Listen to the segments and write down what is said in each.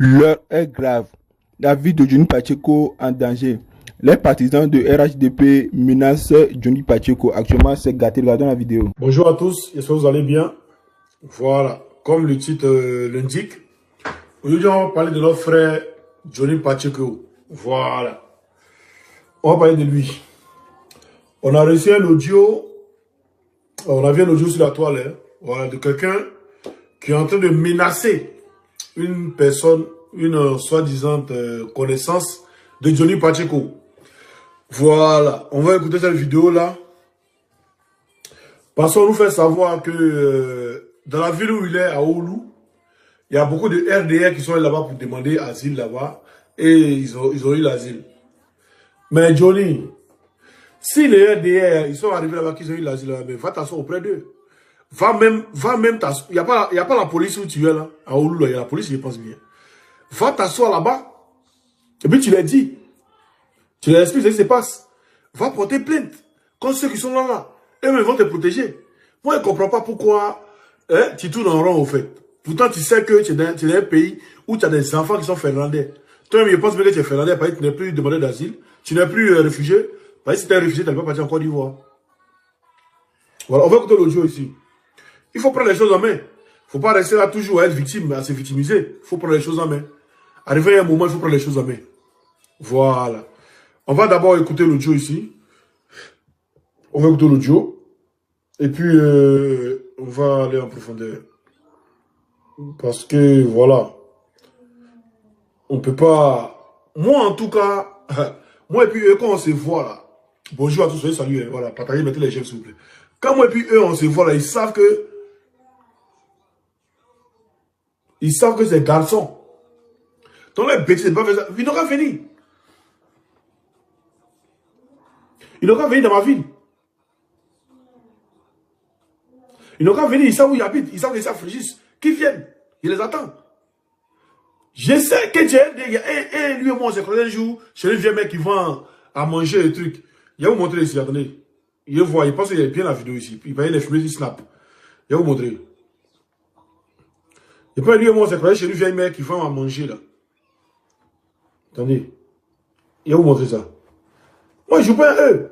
L'heure est grave. La vie de Johnny Pacheco en danger. Les partisans de RHDP menacent Johnny Pacheco. Actuellement, c'est gâté. Regardons la vidéo. Bonjour à tous, j'espère que vous allez bien. Voilà, comme le titre l'indique, aujourd'hui on va parler de notre frère Johnny Pacheco. Voilà, on va parler de lui. On a reçu un audio, on a vu un audio sur la toile, hein, voilà, de quelqu'un qui est en train de menacer une personne, une soi-disant connaissance de Johnny Pacheco. Voilà, on va écouter cette vidéo-là. Parce qu'on nous fait savoir que dans la ville où il est, à Oulu, il y a beaucoup de RDR qui sont là-bas pour demander asile là-bas. Et ils ont eu l'asile. Mais Johnny, si les RDR, ils sont arrivés là-bas, qu'ils ont eu l'asile là-bas, va t'asseoir auprès d'eux. Va même t'asseoir. Il n'y a pas la police où tu es là, à Oulu, il y a la police, je pense bien. Va t'asseoir là-bas. Et puis tu leur dis. Tu leur expliques ce qui se passe. Va porter plainte. Quand ceux qui sont là, eux-mêmes vont te protéger. Moi, je ne comprends pas pourquoi tu tournes en rond, au fait. Pourtant, tu sais que tu es dans un pays où tu as des enfants qui sont finlandais. Toi-même, je pense que tu es finlandais, parce que tu n'es plus demandeur d'asile. Tu n'es plus réfugié. Parce que si tu es réfugié, tu n'as pas parti en Côte d'Ivoire. Voilà, on va écouter l'audio ici. Il faut prendre les choses en main. Il ne faut pas rester là toujours à être victime, à se victimiser. Il faut prendre les choses en main. Arrivé à un moment, il faut prendre les choses en main. Voilà. On va d'abord écouter l'audio ici. On va écouter l'audio. Et puis, on va aller en profondeur. Parce que, voilà. On peut pas... Moi, en tout cas... Moi et puis eux, quand on se voit là... Bonjour à tous, salut. Voilà, partagez, mettez les j'aime, s'il vous plaît. Quand moi et puis eux, on se voit là, ils savent que... Ils savent que c'est garçon. Donc les bêtises, pas faire ça. Ils n'ont qu'à venir. Ils n'ont qu'à venir dans ma ville. Ils n'ont qu'à venir, ils savent où ils habitent, ils savent qu'ils savent Frégis. Qu'ils viennent, ils les attendent. Je sais que lui et moi, on s'est croisés un jour chez le vieux mec qui vend à manger des trucs. Il va vous montrer ici, attendez. Il voit, il pense qu'il y a bien la vidéo ici. Il va y les filmer, il snap. Il va vous montrer. Et puis lui et moi, on s'est croisés chez le vieux mec qui vend à manger là. Attendez. Il va vous montrer ça. Moi, je joue pas à eux.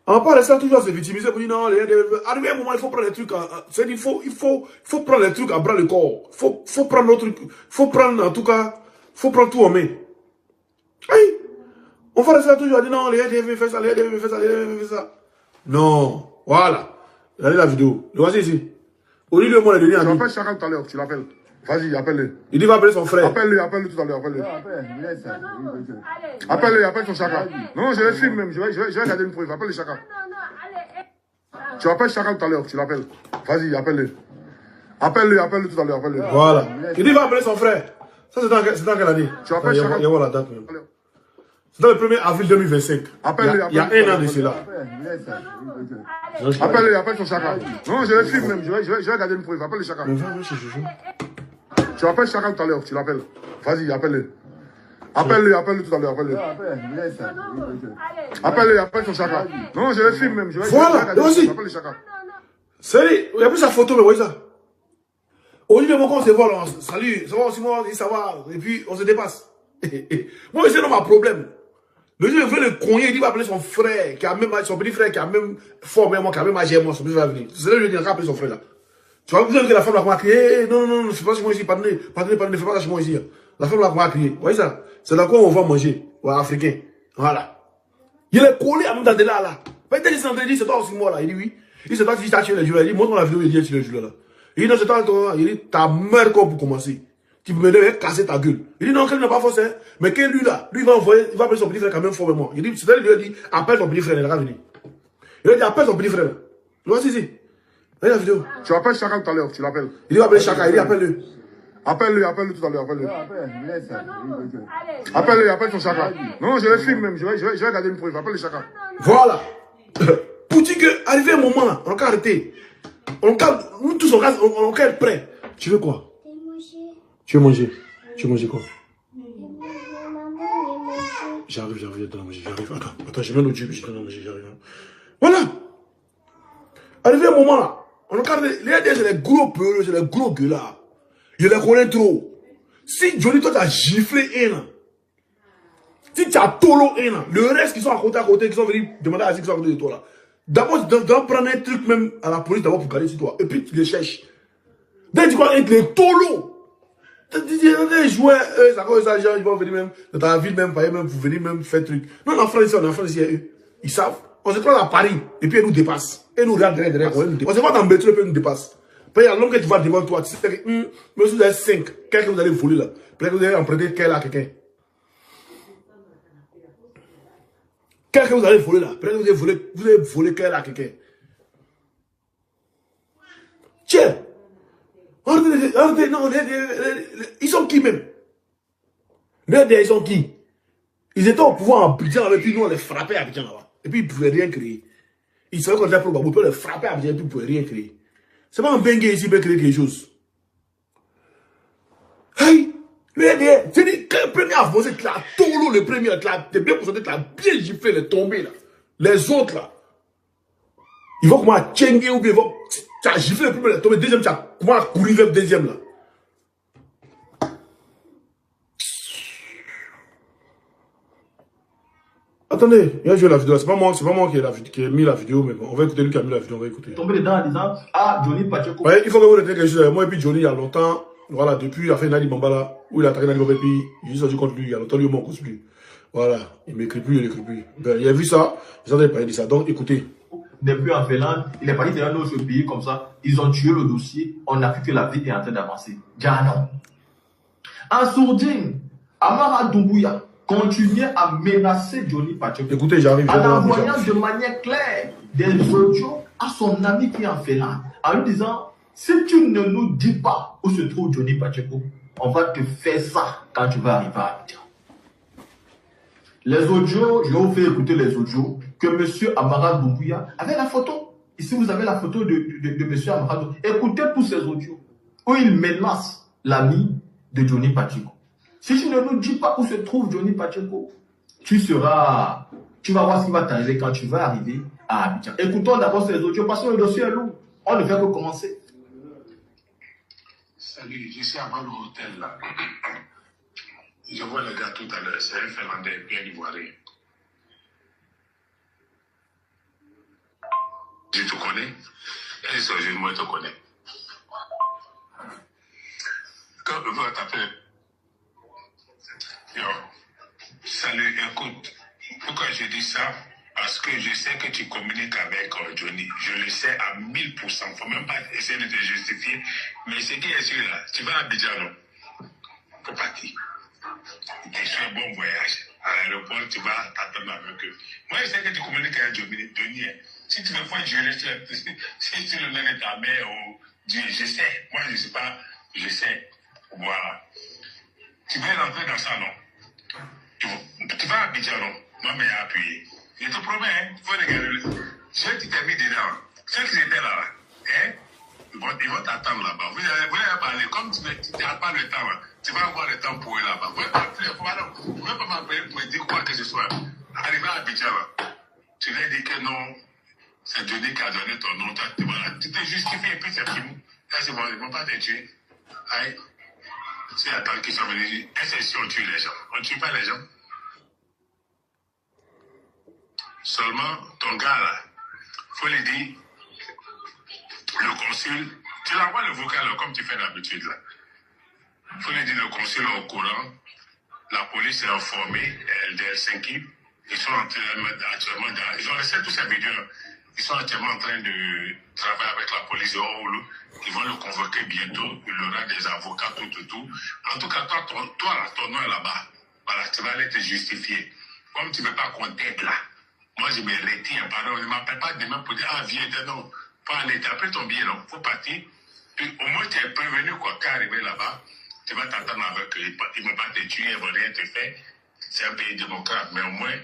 On va pas rester toujours à se victimiser pour dire non, arrivé à un moment, il faut prendre les trucs. Il faut prendre les trucs à bras le corps. Il faut prendre l'autre truc. Il faut prendre, en tout cas, il faut prendre tout en main. Oui. On va rester là toujours à dire non, les RDV fait ça, les RDV fait ça, les RDV fait ça. Non. Voilà. Regardez la vidéo. Le voici ici. Au lieu de moi, les donner à Tu appelles Chaka tout à l'heure, tu l'appelles. Vas-y, appelle-le. Il dit va appeler son frère. Appelle-le tout à l'heure, appelle-le. Appelle-le, appelle son Chaka. Non, je le filme même, je vais regarder une preuve. Appelle le Chaka. Tu appelles Chaka tout à l'heure, tu l'appelles. Vas-y, appelle-le. Appelle-le tout à l'heure, appelle-le. Voilà. Il dit va appeler son frère. Ça, c'est dans quelle année? Tu appelles Chaka. Il y a la date même. C'est dans le 1er avril 2025. Appelle-le, il y a un an de cela. Appelle-le, appelle son Chaka. Non, je le filme même, je vais regarder une preuve. Appelle le Chaka. Tu appelles Chaka tout à l'heure, tu l'appelles. Vas-y, appelle-le. Appelle-le tout à l'heure, appelle-le. Appelle-le, appelle son Chaka. Non, je le filme même, je vais regarder une preuve. Appelle le Chaka. Salut, il y a plus sa photo, mais voyez ça. Au lieu de mon compte, on se voit, salut, ça va aussi, moi, ça va, et puis on se dépasse. Moi, c'est dans ma problème. Le jour où il veut le cogner, il dit va appeler son frère, qui a même, son petit frère qui a même formé moi, qui a même âgé moi, son petit frère va venir. C'est là que je dis, appeler son frère là. Tu vois, vous avez que la femme là m'a crié, non, ne fais pas chez moi ici, pardonnez, fais pas ça chez moi ici. La femme là m'a crié, vous voyez ça? C'est là quoi on va manger, ouais, africain. Voilà. Il est collé à mon dade là. Peut-être qu'il s'est dit, c'est toi aussi moi là. Il dit oui. Il dit, c'est toi qui t'as tué les jours là. Il dit, montre-moi la vidéo, il dit, tu tué les jours là. Il dit, non, c'est toi, il dit, ta mère quoi pour commencer. Tu peux me casser ta gueule. Il dit non, qu'elle n'a pas forcé. Mais que lui là, lui il va envoyer, il va appeler son petit frère quand même fort moi. Il dit, c'est-à-dire, il dit, appelle ton petit frère, il va venir. Il a dit, appelle ton petit frère. Tu vois ici. Regardez la vidéo. Tu appelles Chaka tout à l'heure, tu l'appelles. Il dit, appeler Chaka, il dit, appelle-le. Appelle-le tout à l'heure, appelle-le. Appelle-le, appelle son Chaka. Non, je le filme même, je vais regarder une preuve. Appelle le Chaka. Voilà. Pour dire que, arrivé un moment là, on va arrêter. Nous tous, on va être prêts. Tu veux quoi? Tu veux manger? Tu veux manger quoi? J'arrive, je donne à manger, j'arrive. Attends, j'ai bien l'autre je donne à manger, j'arrive. Voilà! Arrivé un moment là, on regarde, les RDS, c'est les gros peureux, c'est les gros gueulards. Je les connais trop. Si Johnny, toi, tu as giflé un, si tu as tolo un, le reste qui sont à côté, qui sont venus demander à qui sont à côté de toi là. D'abord, tu dois prendre un truc même à la police d'abord pour garder sur toi. Et puis tu les cherches. Dès que tu vois un les tolo. Tu dis, jouer, ça cause ça, ils vont venir même dans ta ville même, même pour venir même faire truc. Nous, en France, ils savent. On se trouve à Paris, et puis ils nous dépassent. Ils nous regardent derrière, on se voit dans le métro, et puis ils nous dépassent. Puis il y a l'homme que tu vois devant toi, tu sais que, mais si vous avez 5, quelqu'un que vous allez voler là, peut-être que vous allez emprunter quelqu'un à quelqu'un. Quelqu'un que vous allez voler là, peut-être que vous allez voler quelqu'un à quelqu'un. Tiens! Regardez, non, ils sont qui même? Regardez, ils sont qui? Ils étaient au pouvoir en Abidjan, et puis nous on les frappait à Abidjan là-bas. Et puis ils ne pouvaient rien créer. Ils savaient qu'on était pour Babou, on peut les frapper à Abidjan, et puis ils ne pouvaient rien créer. C'est pas un bengue ici qui peut créer quelque chose. Hey! Regardez, c'est dit, quand le premier a avancé, tu l'as tolo le premier, t'es bien concentré, tu l'as bien giflé, les tombés là. Les autres là. Ils vont comment à tchenguer ou bien ils vont. Tu as giflé le premier, les tombés, deuxième, tu as comment à courir vers le deuxième là. Attendez, il a joué la vidéo, c'est pas moi qui ai mis la vidéo, mais bon, on va écouter lui qui a mis la vidéo, on va écouter. Tomber dedans en disant, ah, Johnny Pacheco. Ouais, il faut que vous retenez quelque chose. Moi et puis Johnny, il y a longtemps, voilà, depuis, il a fait Nadi Bambala, où il a attaqué Nadi Bambala, et puis j'ai juste sorti contre lui, il y a longtemps, lui, il m'en cause plus. Voilà, il m'écrit plus, il n'écrit plus. Ben, il a vu ça, ils ont parlé de ça, donc écoutez. N'est plus en Finlande, il est parti dans notre pays comme ça, ils ont tué le dossier, on a vu que la vie est en train d'avancer. Déjà non. En sourdine, Amara Doumbouya continuait à menacer Johnny Pacheco. Écoutez, j'arrive. En envoyant de manière claire des audios à son ami qui est en Finlande, en lui disant, si tu ne nous dis pas où se trouve Johnny Pacheco, on va te faire ça quand tu vas arriver à Abidjan. Les audios, je vais vous faire écouter les audios que M. Amara Doumbouya avait la photo. Ici, vous avez la photo de M. Amara Doumbouya. Écoutez tous ces audios où il menace l'ami de Johnny Pacheco. Si tu ne nous dis pas où se trouve Johnny Pacheco, tu vas voir ce qui va t'arriver quand tu vas arriver à Abidjan. Écoutons d'abord ces audios parce que le dossier est lourd. On ne fait que commencer. Salut, je suis avant l'hôtel là. Je vois le gars tout à l'heure, c'est un Finlandais bien ivoirien. Je te connais. Et ce jour, moi, je te connais. Quand le gars t'appelle, yo, salut, écoute, pourquoi je dis ça? Parce que je sais que tu communiques avec Johnny. Je le sais à 1000%. Il ne faut même pas essayer de te justifier. Mais ce qui est sûr là, tu vas à Abidjan, non? Pour partir. Tu fais un bon voyage. À l'aéroport, tu vas t'attendre avec eux. Moi, je sais que tu communiques avec Johnny. Si tu me fais jurer, si tu le mets de ta mère ou Dieu, je sais. Moi, je ne sais pas. Je sais. Voilà. Tu veux rentrer dans ça, non? Tu vas à Abidjan, non? Moi, mais appuyé. Je te promets, hein, il faut regarder. Ceux qui t'ont mis dedans, ceux qui étaient là, hein, ils vont t'attendre là-bas. Vous allez parler. Comme tu n'as pas le temps, là, tu vas avoir le temps pour eux là-bas. Vous ne pouvez pas m'appeler pour dire quoi que ce soit. Arrivé à Abidjan, là, tu leur dis que non, c'est Johnny qui a donné ton nom. Tu te justifies et puis c'est fini. Là, c'est bon, ils ne vont pas te tuer. Aïe. C'est la temps qu'ils sont venus. Est-ce que si on tue les gens? On ne tue pas les gens. Seulement, ton gars là, il faut lui dire, le consul, tu l'envoies le vocal comme tu fais d'habitude là. Il faut lui dire, le consul est au courant, la police est informée, de Helsinki, ils sont actuellement ils ont laissé tous ces vidéos là. Ils sont actuellement en train de travailler avec la police de Oulu. Ils vont le convoquer bientôt. Il aura des avocats, tout. En tout cas, toi là, ton nom est là-bas. Voilà, tu vas aller te justifier. Comme tu ne veux pas qu'on t'aide là. Moi, je me retire, pardon. Ne m'appelle pas demain pour dire, ah, viens, non. Pas aller. Tu as pris ton billet, non. Il faut partir. Puis, au moins, tu es prévenu, quoi. Quand arriver là-bas, tu vas t'attendre avec eux. Ils ne vont pas te tuer, ils ne vont rien te faire. C'est un pays démocrate. Mais au moins,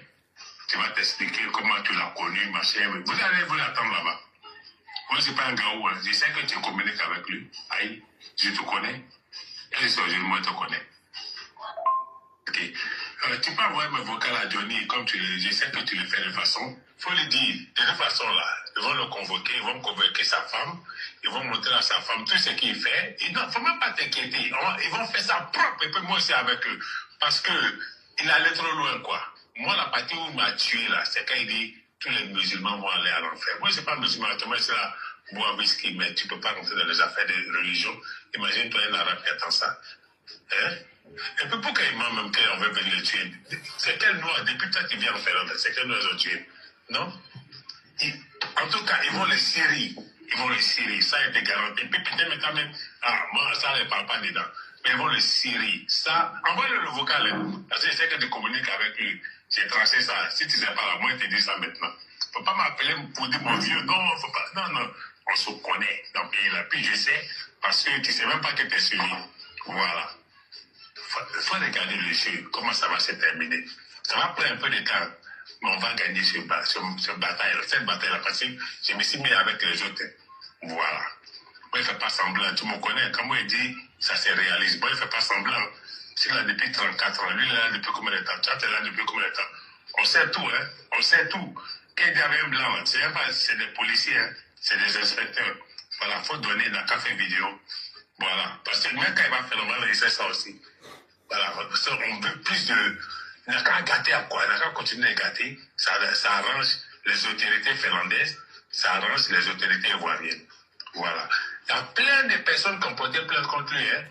tu vas t'expliquer comment tu l'as connu, machin. Vous allez vous l'attendre là-bas. Moi, c'est pas un gars où, je sais que tu communiques avec lui. Aïe, je te connais. Et ce jour, moi, je te connais. Ok. tu peux envoyer mes vocales à Johnny, comme je sais que tu le fais de façon. Il faut le dire. De toute façon, là, ils vont le convoquer, ils vont convoquer sa femme, ils vont montrer à sa femme tout ce qu'il fait. Et non, il ne faut même pas t'inquiéter. Ils vont faire ça propre, et puis moi aussi avec eux. Parce que il allait trop loin, quoi. Moi, la partie où il m'a tué, là, c'est quand il dit tous les musulmans vont aller à l'enfer. Moi, je ne suis pas musulman, moi, c'est là, bois whisky, mais tu ne peux pas rentrer dans les affaires de religion. Imagine-toi un arabe qui attend ça. Hein? Et puis pourquoi il ment même qu'on veut venir le tuer? C'est quel noir, depuis toi qui viens en faire, c'est quel noir ils ont tué? Non? En tout cas, ils vont les serrer. Ils vont les serrer, ça a été garanti. Puis peut-être même, moi, ça ne parle pas dedans. Mais ils vont le serrer. Ça, envoie-le le vocal, hein, parce que je sais que tu communiques avec lui. J'ai tracé ça. Si tu ne sais pas là, moi, je te dis ça maintenant. Il ne faut pas m'appeler pour dire mon vieux. Non, faut pas. Non, non. On se connaît dans le pays-là. Puis je sais, parce que tu ne sais même pas que tu es suivi. Voilà. Il faut regarder le jeu, comment ça va se terminer. Ça va prendre un peu de temps, mais on va gagner cette bataille-là, parce que je me suis mis avec les autres. Voilà. Moi, il ne fait pas semblant, tu me connais. Quand moi, il dit, ça se réalise. Moi, il ne fait pas semblant. Je suis là depuis 34 ans. Lui, il est là depuis combien de temps? Tu es là depuis combien de temps? On sait tout, hein. On sait tout. Quand il y avait un blanc, c'est des policiers, hein. C'est des inspecteurs. Voilà, il faut donner dans le café vidéo. Voilà. Parce que même quand il va faire le mal, il sait ça aussi. Voilà. On veut plus de... Il n'a qu'à gâter à quoi? Il n'a qu'à continuer à gâter. Ça arrange les autorités finlandaises. Ça arrange les autorités ivoiriennes. Voilà. Il y a plein de personnes qui ont porté plainte contre lui, hein.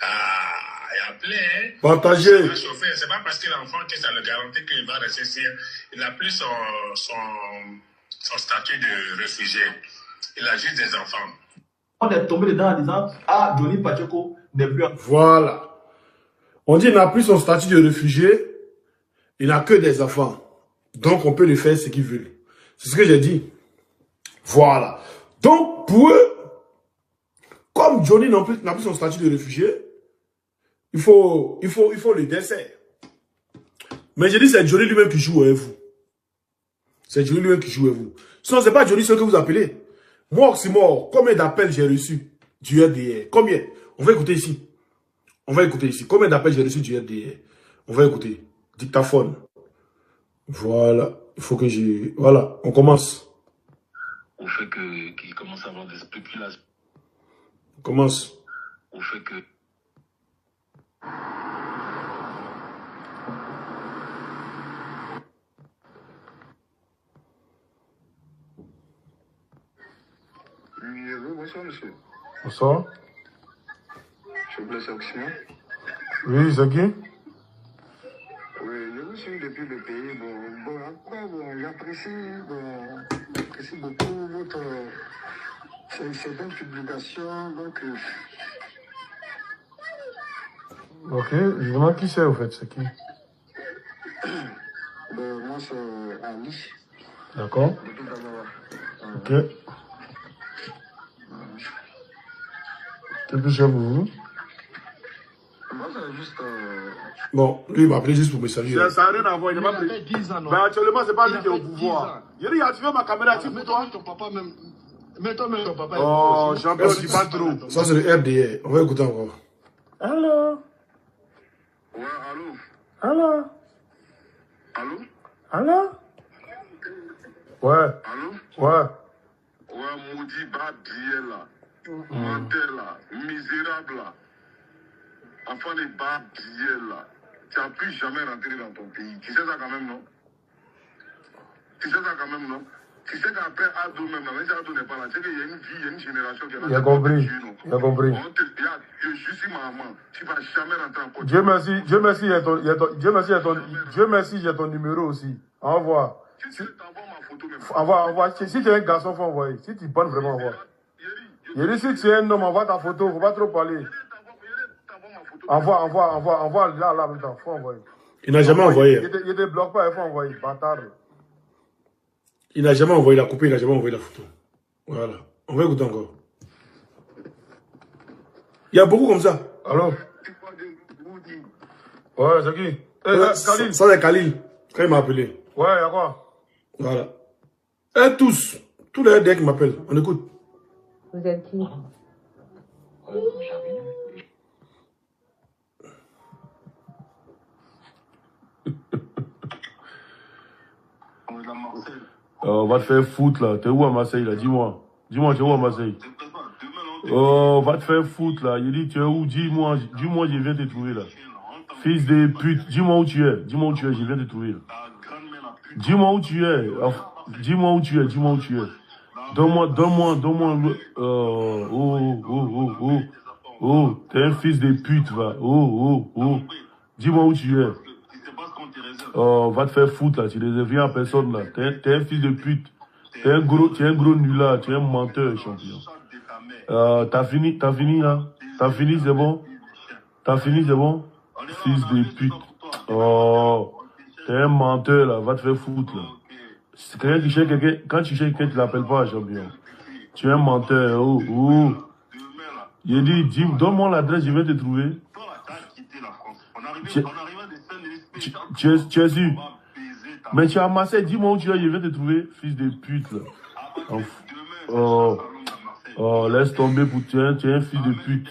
Il y a plein, hein. Partagez. C'est pas parce qu'il est enfant que ça le garantit qu'il va rester ici. Il n'a plus son statut de réfugié. Il a juste des enfants. On est tombé dedans en disant, ah, Johnny Pacheco n'est plus... Voilà. On dit qu'il n'a plus son statut de réfugié. Il n'a que des enfants. Donc, on peut lui faire ce qu'il veut. C'est ce que j'ai dit. Voilà. Donc, pour eux, comme Johnny n'a plus son statut de réfugié, il faut le décès. Mais j'ai dit, c'est Johnny lui-même qui joue avec vous. C'est Johnny lui-même qui joue avec vous. Sinon, ce n'est pas Johnny ce que vous appelez. Moi, Oxymore, combien d'appels j'ai reçus du RDR? Combien? On va écouter ici. On va écouter ici. Combien d'appels j'ai reçus du RDR? On va écouter. Dictaphone. Voilà. Il faut que j'ai... Voilà. On commence. Au fait qu'il commence à avoir des spéculations. On commence. Au fait que... Oui, bonsoir, monsieur. Bonsoir. Je vous laisse Oxymore. Oui, c'est qui? Oui, je vous suis depuis le pays. J'apprécie beaucoup votre ces bonnes publications. Donc, Ok, je demande qui c'est au fait, c'est qui? moi, c'est Ali. D'accord. Depuis d'abord. Ok. Qu'est-ce que c'est pour vous? Moi, c'est juste... Bon, lui, il m'a appelé juste pour me saluer. Ça n'a rien à voir, il n'a pas pris. 10 ans, non? Mais actuellement, c'est pas lui qui est au 10 pouvoir. ans. Il dit, activé ma caméra ici pour toi. Ton papa même. Mets-toi même ton papa. Oh, champion, dis pas trop. Ça, c'est le RDR. On va écouter encore. Allô? Ouais, allô? Allô? Allô? Allô? Ouais. Allô? Ouais. Ouais, maudit bas là. Menteur là. Misérable là. Enfant de bas là. Tu n'as plus jamais rentré dans ton pays. Tu sais ça quand même, non? Tu sais ça quand même, non? Tu sais qu'après Ado même, même si Ado n'est pas là, tu sais qu'il y a une vie, il y a une génération qui est là. Il a compris. Il a compris. Je suis maman. Tu ne vas jamais rentrer en Côte Dieu merci, Dieu merci, j'ai ton numéro aussi. Au revoir. Tu t'envoies ma photo même. Envoie. Si tu es un garçon, faut envoyer. Si tu bonnes vraiment, envoie. Il dit, si tu es un homme, envoie ta photo, faut pas trop parler. Envoie, là, maintenant, faut envoyer. Il n'a jamais envoyé. Il ne bloque pas, il faut envoyer, bâtard. Il n'a jamais envoyé la coupée, il n'a jamais envoyé la photo. Voilà. On va écouter encore. Il y a beaucoup comme ça. Alors? Ouais, c'est qui? Khalil. Ça, c'est Khalil. Quand il m'a appelé. Ouais, il y a quoi? Voilà. Et tous les DEC qui m'appellent. On écoute. Vous êtes qui? de la Marseille. Va te faire foutre là. T'es où à Marseille là? Dis-moi. Dis-moi, tu es où à Marseille? Va te faire foutre là. Il dit, tu es où? Dis-moi, je viens te trouver là. Fils de pute, dis-moi où tu es. Dis-moi où tu es, je viens te trouver là. Dis-moi où tu es. Dis-moi où tu es, dis-moi où tu es. Donne-moi. Oh, t'es un fils de pute, va. Oh. Dis-moi où tu es. Va te faire foutre là, tu ne deviens à personne là. T'es un fils de pute. Tu es un gros nulard, tu es un menteur, champion. T'as fini là? T'as fini, c'est bon? T'as fini, c'est bon? Fils de pute. Oh, t'es un menteur là, va te faire foutre là. C'est quelqu'un qui cherche quelqu'un, quand tu cherches quelqu'un, tu l'appelles pas, champion. Tu es un menteur, oh. Il dit, donne-moi l'adresse, je vais te trouver. Tu es sûr? Mais tu es à Marseille, dis-moi où tu es, je vais te trouver, fils de pute là. Oh, laisse tomber pour tu es un fils de pute.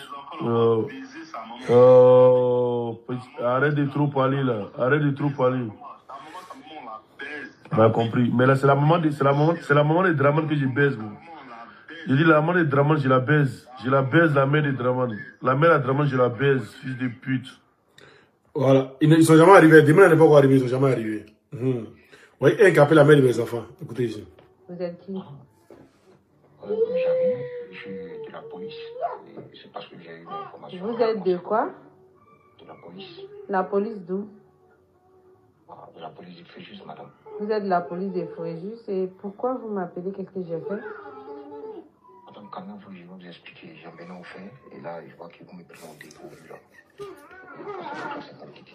Arrête de trop parler là, arrête de trop parler. Bah compris. Mais là c'est la maman de Draman que je baise. Moi. Je dis la maman de Draman, je la baise. Je la baise, la mère de Draman. La mère de Draman, je la baise, fils de pute. Voilà. Ils ne sont jamais arrivés. Demain, n'est pas encore arrivé, ils ne sont jamais arrivés. Oui, un qui appelle la mère de mes enfants. Écoutez ici. Vous êtes qui? J'arrive, je suis de la police. C'est parce que j'ai eu l'information. Vous êtes de quoi? De la police. La police d'où? De la police de Fréjus, madame. Vous êtes de la police de Fréjus et pourquoi vous m'appelez? Qu'est-ce que j'ai fait? Madame, quand même, je vais vous expliquer. J'ai bien fait et là, je vois que vous me présentez pour là. C'est compliqué.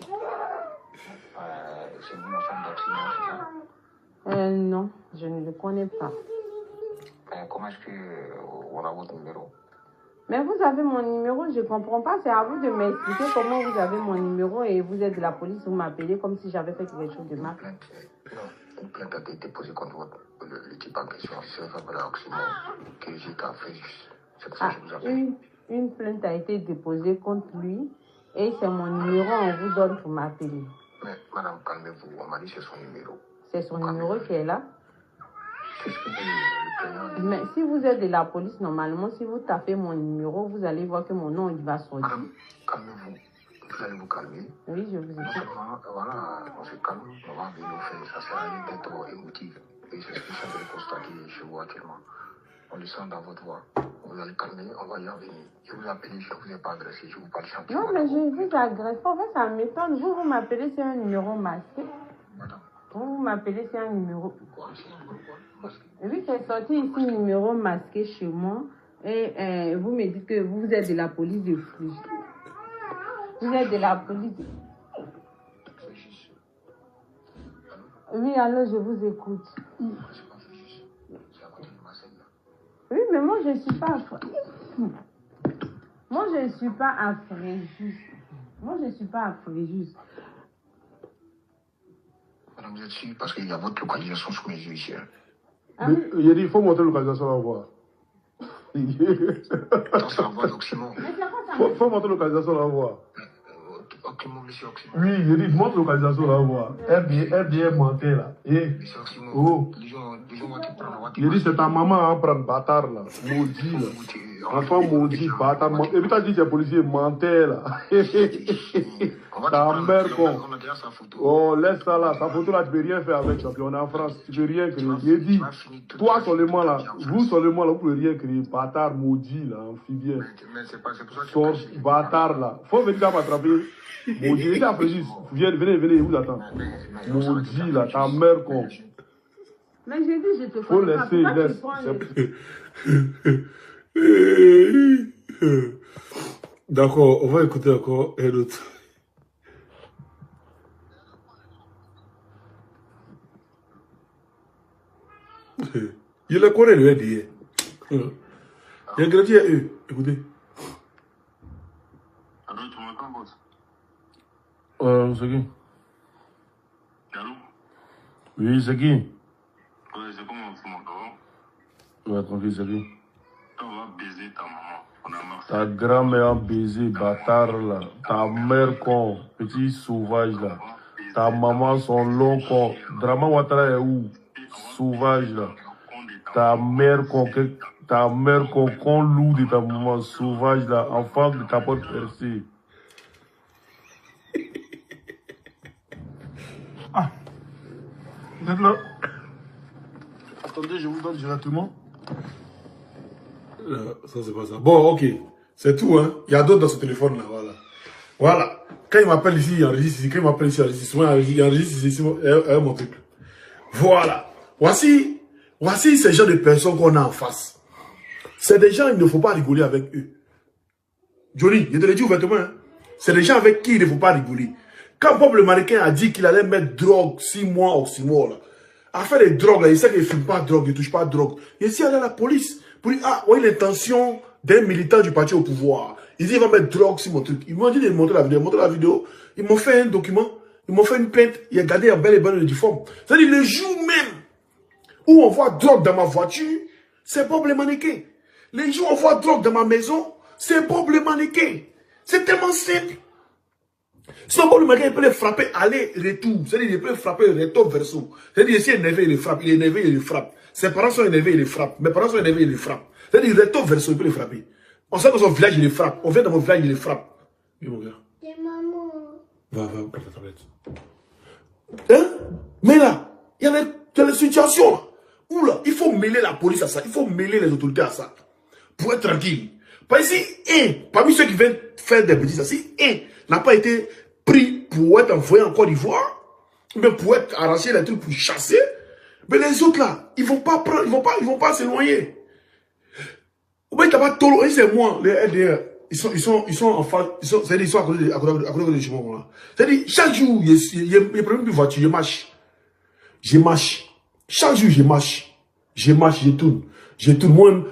C'est vous, ma femme d'accident, c'est ça? Non, je ne le connais pas. Comment est-ce qu'on a votre numéro? Mais vous avez mon numéro, je ne comprends pas. C'est à vous de m'expliquer comment vous avez mon numéro et vous êtes de la police, vous m'appelez comme si j'avais fait quelque chose de mal. Une plainte a été déposée contre le type en question. C'est un accident que j'étais à Fréjus. C'est pour ça que je vous appelle. Une plainte a été déposée contre lui et c'est mon numéro, on vous donne pour m'appeler. Mais madame, calmez-vous, on m'a dit que c'est son numéro. C'est son numéro qui est là. Qu'est-ce que le plaignant dit? Mais si vous êtes de la police, normalement, si vous tapez mon numéro, vous allez voir que mon nom il va sortir. Madame, calmez-vous. Vous allez vous calmer. Oui, je vous écoute. Voilà, on se calme, on va venir au fait. Ça sert à rien d'être émotif. Et c'est ce que je suis en train de constater chez vous actuellement. On le sent dans votre voix. Vous allez calmer, on va y en venir. Je vous appelle, je ne vous ai pas agressé, je vous parle simplement. Non, mais je vous agresse pas. En fait, ça m'étonne. Vous m'appelez, c'est un numéro masqué. Madame. Vous m'appelez, c'est un numéro. Quoi? C'est un numéro quoi? Masqué. Oui, c'est sorti ici, numéro masqué chez moi. Et vous me dites que vous êtes de la police de Fréjus. Vous êtes de la police de... Oui, alors je vous écoute. Oui, mais moi je ne suis pas à Fréjus. Moi je ne suis pas à Fréjus. Moi je ne suis pas à Fréjus. Madame, vous êtes sûre parce qu'il y a votre localisation sous mes yeux ici. Il a dit, il faut montrer la localisation à voir. Attends, c'est la voix d'Oxymore. Faut montrer la localisation à voir. Oxymore, monsieur Oxymore. Oui, il dit, montre la localisation à voir. RDR mentait là. Monsieur Oxymore. Oh. Les gens vont te prendre. Il dit, c'est ta maman à prendre bâtard là. Maudit là. Enfant maudit, bâtard. Et puis t'as dit, c'est policier mentait là. Ta mère con. On a déjà sa photo. Oh, laisse ça là. Sa photo là, tu peux rien faire avec, champion. On est en France, tu peux rien créer. Il dit, toi seulement là, vous seulement là, vous pouvez rien créer. Bâtard maudit là, amphibien. Mais c'est pour ça que Sors, bâtard là. Faut venir là m'attraper. Maudit, il est à Fréjus. Venez, il vous attend. Maudit là, ta mère con. Mais j'ai dit, je te Faut connais laisser, pas. laisse. D'accord, on va écouter encore un autre. Je le connais, le RDA. Il a grandi à eux. Écoutez. Allô, tu m'entends, boss? C'est qui? Allô? Oui, c'est qui? Ouais, c'est comment tu m'entends? Ouais, tranquille, c'est qui? On va baiser ta maman. On a marché. Ta grand-mère a baisé, bâtard là. Ta mère con, petit sauvage là. Ta maman son long con. Drama Ouattara est où? sauvage là. Ta mère concon loup de ta maman sauvage là, enfant de ta porte percée. Ah, vous êtes là? Attendez, je vous donne directement. Ça, c'est pas ça. Bon, ok. C'est tout, hein. Il y a d'autres dans ce téléphone-là, voilà. Voilà. Quand il m'appelle ici, il enregistre ici. Quand il m'appelle ici, il enregistre. Souvent, il enregistre ici, mon truc. Voilà. Voici ces gens de personnes qu'on a en face. C'est des gens, il ne faut pas rigoler avec eux. Johnny, je te l'ai dit ouvertement, hein. C'est des gens avec qui il ne faut pas rigoler. Quand Bob le mannequin a dit qu'il allait mettre drogue 6 mois ou 6 mois, là, à faire des drogues, là, il sait qu'il ne fume pas de drogue, il ne touche pas de drogue. Et ici, il y a la police pour dire, ah, oui, l'intention d'un militant du parti au pouvoir. Il dit, il va mettre drogue sur mon truc. Ils m'ont dit de montrer la vidéo. Montrer la vidéo. Ils m'ont fait un document. Ils m'ont fait une plainte. Il a gardé un bel et bon uniforme. C'est-à-dire, le jour même où on voit drogue dans ma voiture, c'est Bob le mannequin. Les jours où on voit drogue dans ma maison, c'est Bob le mannequin. C'est tellement simple. Sinon, Bob le mannequin, il peut les frapper aller-retour. C'est-à-dire, il peut les frapper recto-verso. C'est-à-dire, s'il est énervé, il les frappe. Il est énervé, il les frappe. Ses parents sont énervés, il les frappe. Mes parents sont énervés, il les frappe. C'est-à-dire, recto-verso, il peut les frapper. On sait dans son village, il les frappe. On vient dans mon village, il les frappe. Oui, mon gars. C'est maman. Va, prends ta tablette. Hein? Mais là, il y a des situations là. Où là, il faut mêler la police à ça. Il faut mêler les autorités à ça. Pour être tranquille. Parce que si parmi ceux qui viennent faire des bêtises, si n'a pas été pris pour être envoyé en Côte d'Ivoire, mais pour être arraché les trucs pour chasser, mais les autres là, ils vont pas prendre, ils vont pas s'éloigner. C'est moi, les LDR, ils sont en face, c'est-à-dire, ils sont à côté de chez moi, là. C'est-à-dire, chaque jour, il y a problème de voiture, je marche. Chaque jour, je marche, je tourne.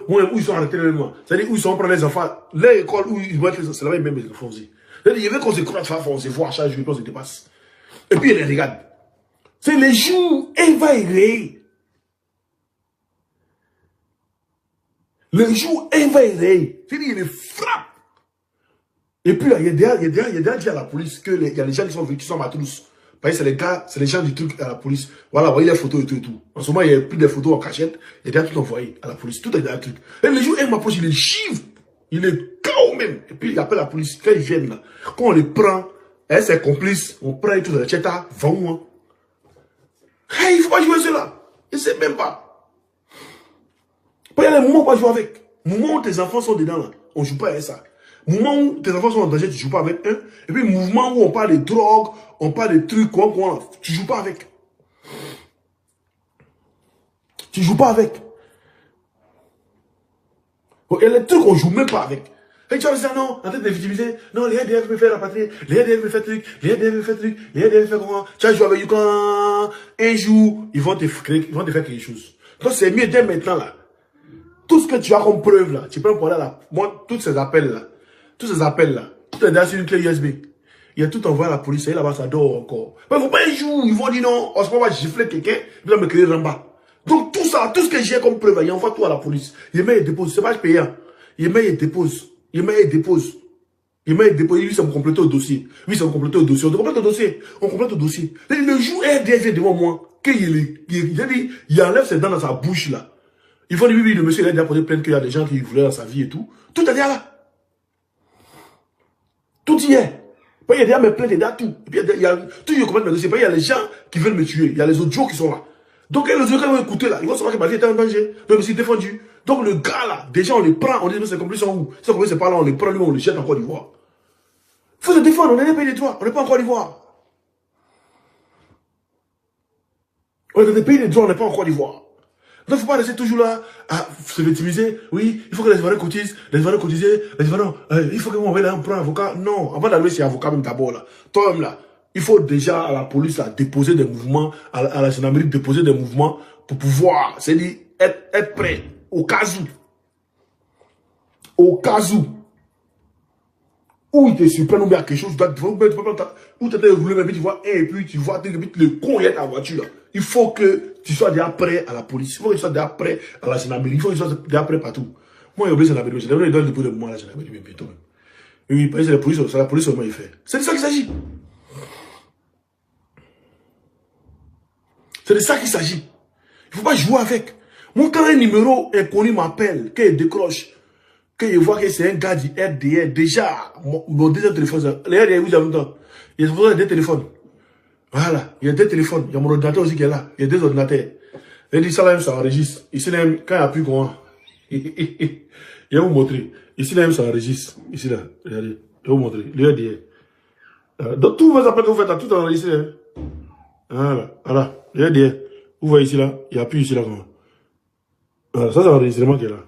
Moi, où ils sont arrêtés, c'est-à-dire, où ils sont prendre les enfants, l'école où ils vont être, c'est là-bas, même les enfants aussi. C'est-à-dire, il y avait qu'on se croise, on se voit chaque jour, on se dépasse. Et puis, il les regarde. C'est les jours, elle va errer. Le jour, elle va errer. C'est-à-dire, il les frappe. Et puis là, il y a déjà dit à la police que il y a des gens qui sont matrous. Parce que c'est les gars, c'est les gens du truc à la police. Voilà, vous voyez les photos et tout et tout. En ce moment, il n'y a plus de photos en cachette. Il y a déjà tout envoyé à la police. Tout est dans le truc. Et le jour, elle m'approche, il est chive. Il est KO même. Et puis, il appelle la police. Quand ils viennent là, quand on les prend, elle, c'est complice. On prend et tout dans le tcheta. Va-moi. Hey, il ne faut pas jouer cela. Il ne sait même pas. Il y a des moments où on va jouer avec. Moment où tes enfants sont dedans là, on ne joue pas avec ça. Moment où tes enfants sont en danger, tu ne joues pas avec un. Et puis mouvement où on parle de drogue, on parle de trucs, tu ne joues pas avec. Tu ne joues pas avec. Il y a les trucs qu'on ne joue même pas avec. Et tu vas dire non, en train de victimiser, non, les ADF me fait la patrie, les ADF me fait truc, les ADF me fait truc, les ADF me fait comment. Tu vas jouer avec eux quand un jour, ils vont te faire quelque chose. Donc c'est mieux dès maintenant là. Tout ce que tu as comme preuve là, tu peux me parler là. Moi, tous ces appels là, tout est derrière sur une clé USB. Il y a tout envoyé à la police, et là-bas ça dort encore. Mais il ne faut pas un jour, ils vont dire non, on se va gifler quelqu'un, il va me créer en bas. Donc tout ça, tout ce que j'ai comme preuve, il envoie tout à la police. Il met et dépose, c'est pas payant. Il met et dépose. Lui, ça me complète au dossier. On complète le dossier. Et le jour, il vient devant moi, il enlève ses dents dans sa bouche là. Il faut dire, oui, le monsieur, il a déjà posé plainte qu'il y a des gens qui voulaient dans sa vie et tout. Tout est déjà là. Tout y est. Il y a déjà mes plaintes, il y a tout. Et puis, il y a tout, il y a les gens qui veulent me tuer. Il y a les autres jours qui sont là. Donc, les autres gens vont écouter là. Ils vont savoir que ma vie était en danger. Donc, je me suis défendu. Donc, le gars là, déjà, on les prend. On dit, mais c'est complice en où? C'est complice, c'est pas là. On les prend, lui, on les jette en Côte d'Ivoire. Il faut se défendre. On est dans les pays des droits. On n'est pas en Côte d'Ivoire. On est dans des pays des droits. On n'est pas en Côte d'Ivoire. Donc, il ne faut pas rester toujours là à se victimiser. Oui, il faut que les Ivoiriens cotisent. Les Ivoiriens cotisent. Les Ivoiriens, il faut que on là, on prend un avocat. Non, avant d'aller chez avocat même d'abord là. Toi-même là, il faut déjà à la police là, déposer des mouvements, à la gendarmerie déposer des mouvements pour pouvoir, c'est-à-dire être prêt au cas où. Au cas où il te surprend ou bien quelque chose, où tu étais roulé, mais tu vois, et puis tu vois, le con est ta voiture là. Il faut que tu sois déjà prêt à la police. Il faut que tu sois déjà prêt à la gendarmerie. Il faut que tu sois déjà prêt partout. Moi, il y a oublié la gendarmerie. Il doit le dépôt de moi à la gendarmerie bientôt. Oui, parce que c'est la police seulement il fait. C'est de ça qu'il s'agit. C'est de ça qu'il s'agit. Il ne faut pas jouer avec. Moi, quand un numéro inconnu m'appelle, qu'il décroche, qu'il voit que c'est un gars du RDR, déjà, mon deuxième téléphone, le RDR, vous avez longtemps. Il y a deux téléphones. Voilà, il y a deux téléphones. Il y a mon ordinateur aussi qui est là. Il y a deux ordinateurs. Il dit ça là, ça enregistre. Ici, là, quand il appuie comment, il va vous montrer. Ici, là, ça enregistre. Ici, là, regardez. Je vais vous montrer. Le RDR. Donc, tous vos appels que vous faites, là, tout enregistré. Hein. Voilà, voilà. Le RDR. Vous voyez ici, là, il appuie ici, là, comment. Voilà, ça, c'est l'enregistrement qui est là.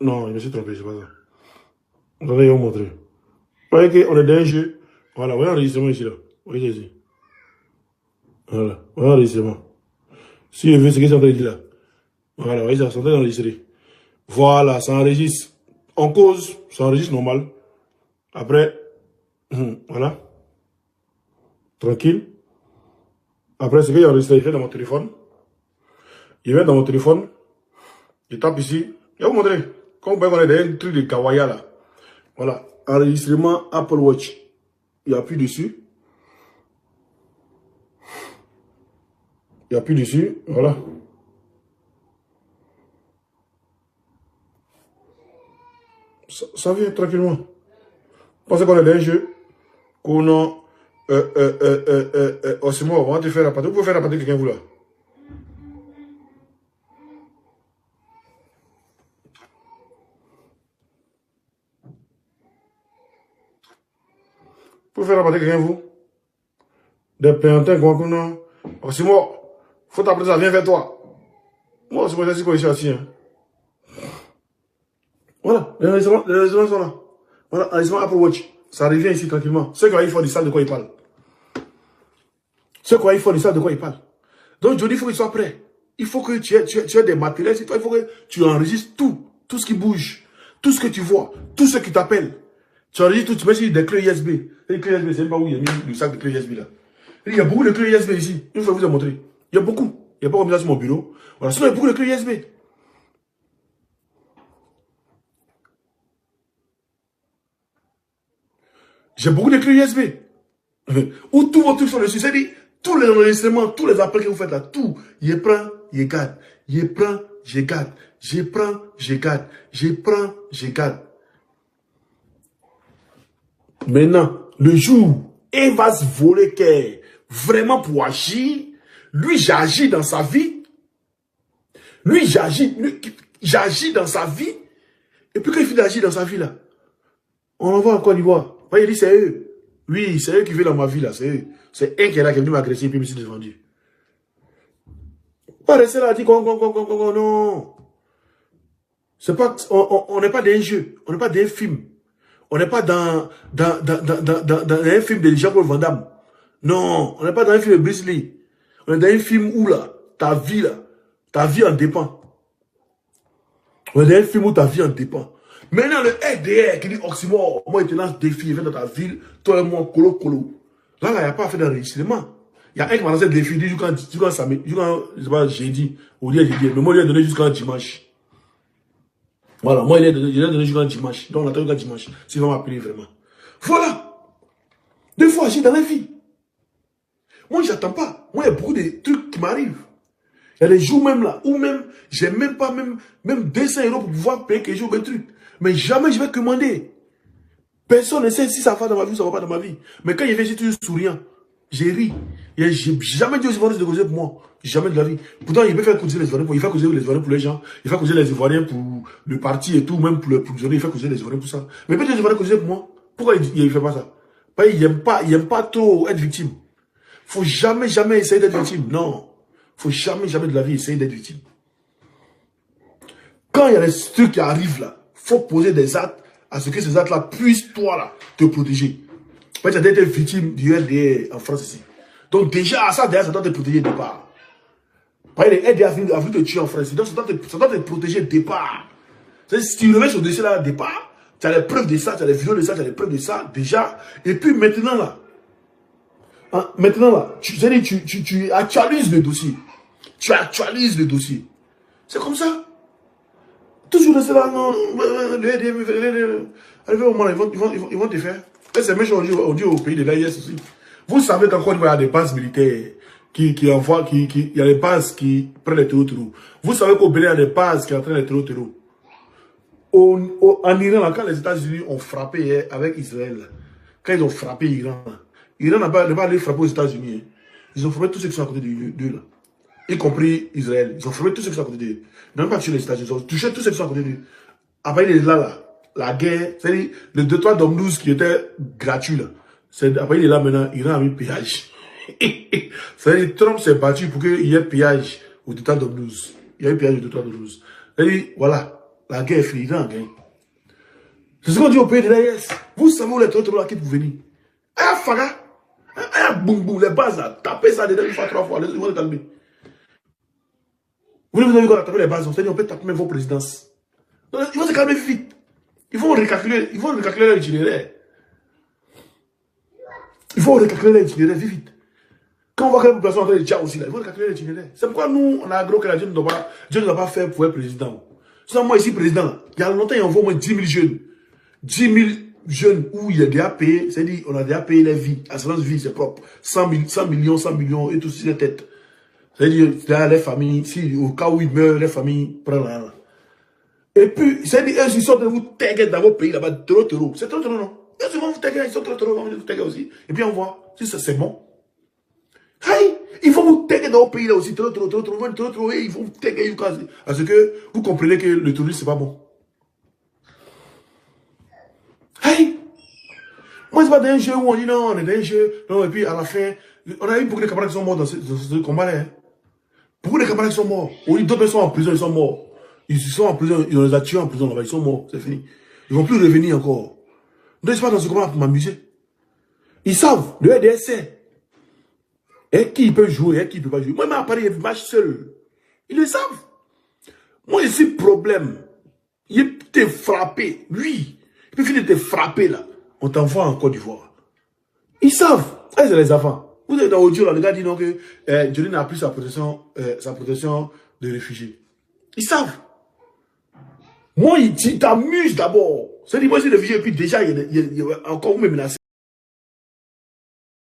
Non, je me suis trompé, c'est pas ça. Attendez, je vais vous montrer. Vous voyez qu'on est dans un jeu. Voilà, vous voyez l'enregistrement ici, là. Vous voyez ici. Voilà, vous voyez l'enregistrement. Si je veux, c'est ce que c'est en train de dire là. Voilà, vous voyez ça, c'est en train d'enregistrer. Voilà, ça enregistre. En cause, ça enregistre normal. Après, voilà. Tranquille. Après, c'est qu'il a enregistré, il fait dans mon téléphone. Il vient dans mon téléphone. Il tape ici. Je vais vous montrer. Comme vous pouvez connaître un truc de Kawaya là. Voilà. Enregistrement Apple Watch. Il appuie dessus. Il appuie dessus. Voilà. Ça vient tranquillement. Pensez qu'on est dans un jeu. Qu'on a. Oh, c'est moi, on va te faire la partie. Vous pouvez faire la partie quelqu'un vous là. Vous pouvez faire la partie quelqu'un vous. Des péantins qu'on a. Oh, c'est moi. Faut t'appeler ça, viens vers toi. Moi, c'est moi, c'est quoi ici assis. Hein. Voilà, les enregistrements sont là. Voilà, enregistrement Apple Watch. Ça revient ici tranquillement. Ceux qui ont iPhone, ils savent de quoi ils parlent. Ceux qui ont iPhone, ils savent de quoi ils parlent. Donc, Johnny, il faut qu'il soit prêt. Il faut que tu aies des matériels. C'est toi, il faut que tu enregistres tout ce qui bouge, tout ce que tu vois, tout ce qui t'appelle. Tu enregistres tout, tu mets sur des clés USB. Les clés USB, c'est même pas où il y a mis le sac de clés USB là. Il y a beaucoup de clés USB ici. Je vais vous montrer. Il y a beaucoup. Il n'y a pas comme ça sur mon bureau. Voilà, sinon il y a beaucoup de clés USB. J'ai beaucoup de clés USB. Où tous vos trucs sont dessus. C'est-à-dire, tous les enregistrements, tous les appels que vous faites là, tout, je prends, je garde. Je prends, je garde. Je prends, je garde. Je prends, je garde. Maintenant, le jour, il va se voler qu'est vraiment pour agir. Lui, j'agis dans sa vie. Lui, j'agis dans sa vie. Et puis quand il finit d'agir dans sa vie là, on l'envoie en Côte d'Ivoire. Il dit c'est eux. Oui, c'est eux qui viennent dans ma vie là, c'est eux. C'est un qui est là qui est venu m'agresser et puis me suis défendu. Pas rester là, dit non. C'est pas, on n'est pas dans un jeu, on n'est pas dans un film. On n'est pas dans un film de Jean-Claude Van Damme. Non, on n'est pas dans un film de Bruce Lee. On est dans un film où là, ta vie en dépend. On est dans un film où ta vie en dépend. Maintenant, le RDR qui dit Oxymore, moi, il te lance des défi, il vient dans ta ville, toi et moi, colo. Là, il n'y a pas fait d'enregistrement. Il y a un qui m'a lancé le défi, il dit jusqu'à samedi, je sais pas, jeudi, ou jeudi, mais moi, il a donné jusqu'à dimanche. Voilà, moi, il a donné jusqu'à dimanche. Donc, on attend jusqu'à dimanche. S'il va m'appeler vraiment. Voilà. Des fois, j'ai dans la vie. Moi, j'attends pas. Moi, il y a beaucoup de trucs qui m'arrivent. Il y a des jours même là, où même, j'ai même pas même 200 € pour pouvoir payer quelque chose, un truc. Mais jamais je vais commander. Personne ne sait si ça va dans ma vie ou ça va pas dans ma vie. Mais quand il vient, j'ai toujours souriant. J'ai ri. J'ai jamais dit aux Ivoiriens de causer pour moi. Jamais de la vie. Pourtant, il peut faire causer les Ivoiriens. Il fait causer les Ivoiriens pour les gens. Il fait causer les Ivoiriens pour le parti et tout, même pour le journée. Il fait causer les Ivoiriens pour ça. Mais peut-être les Ivoiriens causer pour moi. Pourquoi il fait pas ça? Parce qu'il n'aime pas trop être victime. Faut jamais essayer d'être victime. Non. Faut jamais de la vie essayer d'être victime. Quand il y a des trucs qui arrivent là, faut poser des actes à ce que ces actes-là puissent, toi là, te protéger. Parce que tu as été victime du RDA en France ici. Donc déjà, ça doit te protéger de départ. Parce que le RDA a voulu te tuer en France. Donc ça doit te protéger de départ. Si tu remets ce dossier là de départ, tu as les preuves de ça, tu as les vidéos de ça, tu as les preuves de ça, déjà. Et puis maintenant là, tu actualises le dossier. Tu actualises le dossier. C'est comme ça. Toujours rester là, non, arrivé au moment, ils vont te faire. Et c'est même chose, on dit au pays de l'AIS aussi. Vous savez qu'encore il y a des bases militaires qui envoient, il y a les bases qui prennent les terreaux. Vous savez qu'au Bénin, il y a des bases qui entraînent les terreaux. En Iran, quand les États-Unis ont frappé avec Israël, quand ils ont frappé l'Iran, l'Iran n'a pas allé frapper aux États-Unis. Ils ont frappé tous ceux qui sont à côté d'eux, là. Y compris Israël. Ils ont frappé tous ceux qui sont à côté d'eux. Ils n'ont pas tué les États-Unis. Ils ont touché tous ceux qui sont à côté d'eux. Après, il est là, la guerre, c'est-à-dire le 2-3 d'Omnouz qui était gratuit, là. Après, il est là maintenant, Iran a mis péage. C'est-à-dire, Trump s'est battu pour qu'il y ait péage au 2-3 d'Omnouz. Il y a eu péage au 2-3 d'Omnouz. C'est-à-dire, voilà. La guerre est finie, Iran a gagné. C'est ce qu'on dit au pays de l'AES. Vous savez où les autres là qui pour venir. Ah, Faga. Ah, boum, boum, les bases là. Tapez ça dedans une fois, 3 fois. Ils vont se calmer. Vous avez vu qu'on a tapé les bases. C'est-à-dire, on peut taper même vos présidences. Donc, ils vont se calmer vite. Ils vont recalculer leur itinéraire. Il faut recalculer l'itinéraire vite. Quand on voit que la population est en train de dire aussi là, il faut recalculer l'itinéraire. C'est pourquoi nous, on a agro que Dieu ne doit pas faire pour être président. Sinon, moi, ici, président, il y a longtemps, il y a au moins 10 000 jeunes. 10 000 jeunes où il y a déjà payé, c'est-à-dire, on a déjà payé les vies. Assurance vie, c'est propre. 100 millions et tout sur les têtes. C'est-à-dire, là, les familles, si, au cas où ils meurent, les familles prennent l'argent. Et puis, c'est-à-dire, eux, ils sortent de vous taguer dans vos pays là-bas, trop. C'est trop, non? Eux, ils vont vous taguer, ils sont trop, ils vont vous taguer aussi. Et puis, on voit, si ça, c'est bon. Hey! Il faut vous taguer dans vos pays là aussi, trop, et ils vont vous taguer, parce que vous comprenez que le tourisme, c'est pas bon. Hey! Moi, c'est pas d'un jeu où on dit non, on est d'un jeu, non, et puis à la fin, on a eu beaucoup de camarades qui sont morts dans ce combat-là. Hein. Beaucoup de camarades qui sont morts. On dit d'autres personnes sont en prison, ils sont morts. Ils sont en prison, ils les ont tués en prison là-bas, ils sont morts, c'est fini. Ils ne vont plus revenir encore. Donc, je suis pas dans ce combat pour m'amuser. Ils savent, le RDS sait. Et qui peut jouer, et qui ne peut pas jouer. Moi, à Paris, il marche seul. Ils le savent. Moi, ici, problème. Il t'est frappé. Lui, il peut finir de te frapper, là. On t'envoie en Côte d'Ivoire. Ils savent. C'est les enfants. Vous êtes dans l'audio, là, le gars dit non que Johnny n'a plus sa protection de réfugié. Ils savent. Moi, il t'amuse d'abord. C'est-à-dire, moi, c'est le réfugié, et puis déjà, il y a encore vous me menacez.